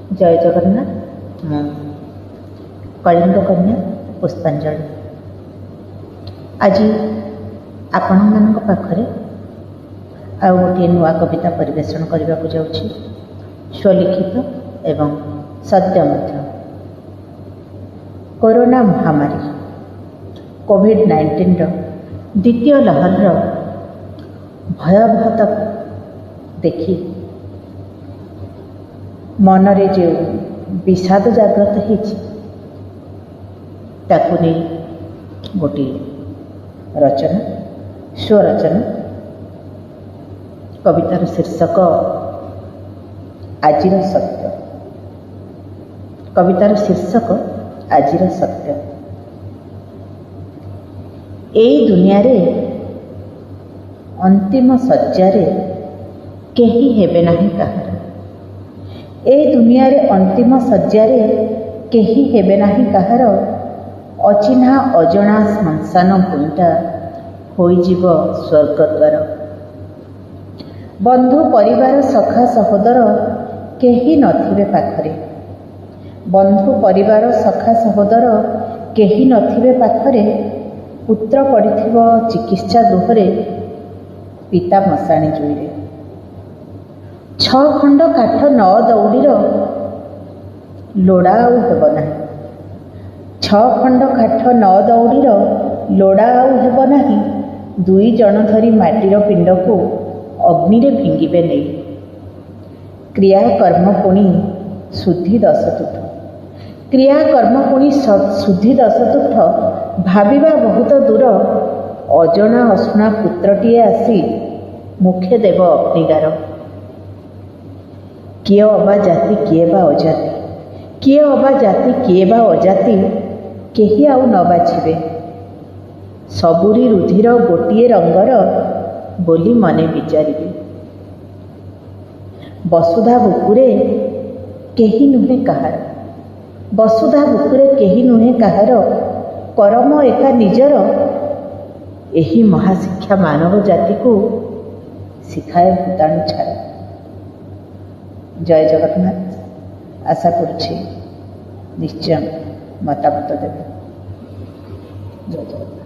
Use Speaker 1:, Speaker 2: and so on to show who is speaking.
Speaker 1: जय जगन्नाथ। ମୁଁ କଳିଙ୍ଗ କନ୍ୟା ପୁଷ୍ପାଞ୍ଜଳି ଆଜି ଆପଣମାନଙ୍କ ପାଖରେ ଆଉ ଗୋଟିଏ ନୂଆ କବିତା ପରିବେଷଣ କରିବାକୁ ଯାଉଛି, ସ୍ୱଲିଖିତ ଏବଂ ସତ୍ୟ ମଧ୍ୟ। କରୋନା ମହାମାରୀ କୋଭିଡ-19ର ଦ୍ୱିତୀୟ ଲହରର ଭୟାବହତା ଦେଖି ମନରେ ଯେଉଁ ବିଷାଦ ଜାଗ୍ରତ ହେଇଛି ତାକୁ ନେଇ ଗୋଟିଏ ରଚନା, ସ୍ୱରଚନା। କବିତାର ଶୀର୍ଷକ ଆଜିର ସତ୍ୟ। କବିତାର ଶୀର୍ଷକ ଆଜିର ସତ୍ୟ। ଏଇ ଦୁନିଆରେ ଅନ୍ତିମ ଶଯ୍ୟାରେ କେହି ହେବେ ନାହିଁ କାହାର। ଏ ଦୁନିଆରେ ଅନ୍ତିମ ଶଯ୍ୟାରେ କେହି ହେବେ ନାହିଁ କାହାର। ଅଚିହ୍ନା ଅଜଣା ଶ୍ମଶାନ ଭୂଇଁଟା ହୋଇଯିବ ସ୍ୱର୍ଗଦ୍ୱାର। ବନ୍ଧୁ ପରିବାର ସଖା ସହୋଦର କେହି ନଥିବେ ପାଖରେ। ବନ୍ଧୁ ପରିବାର ସଖା ସହୋଦର କେହି ନଥିବେ ପାଖରେ। ପୁତ୍ର ପଡ଼ିଥିବ ଚିକିତ୍ସା ଗୃହରେ, ପିତା ମଶାଣି ଜୁଇରେ। 6 ଖଣ୍ଡ କାଠ 9 ଦଉଡ଼ିର ଲୋଡ଼ା ଆଉ ହେବ ନାହିଁ। 6 ଖଣ୍ଡ କାଠ 9 ଦଉଡ଼ିର ଲୋଡ଼ା ଆଉ ହେବ ନାହିଁ। 2 ଜଣ ଧରି ମାଟିର ପିଣ୍ଡକୁ ଅଗ୍ନିରେ ଫିଙ୍ଗିବେ ନେଇ। କ୍ରିୟାକର୍ମ ପୁଣି ଶୁଦ୍ଧି 10 ତୁଠ। କ୍ରିୟାକର୍ମ ପୁଣି ଶୁଦ୍ଧି 10 ତୁଠ। ଭାବିବା ବହୁତ ଦୂର। ଅଜଣା ଅଶୁଣା ପୁତ୍ରଟିଏ ଆସି ମୁଖେ ଦେବ ଅଗ୍ନିଗାର। କିଏ ଅବା ଜାତି କିଏ ବା ଅଜାତି, କିଏ ଅବା ଜାତି କିଏ ବା ଅଜାତି, କେହି ଆଉ ନ ବାଛିବେ। ସବୁରି ରୁଧିର ଗୋଟିଏ ରଙ୍ଗର ବୋଲି ମନେ ବିଚାରିବେ। ବସୁଧା ବୁକୁରେ କେହି ନୁହେଁ କାହାର। ବସୁଧା ବୁକୁରେ କେହି ନୁହେଁ କାହାର। କରମ ଏକା ନିଜର। ଏହି ମହାଶିକ୍ଷା ମାନବ ଜାତିକୁ ଶିଖାଏ ଭୂତାଣୁ ଛାଡ଼। ଜୟ ଜଗନ୍ନାଥ। ଆଶା କରୁଛି ନିଶ୍ଚୟ ମତାମତ ଦେବେ। ଜୟ ଜଗନ୍ନାଥ।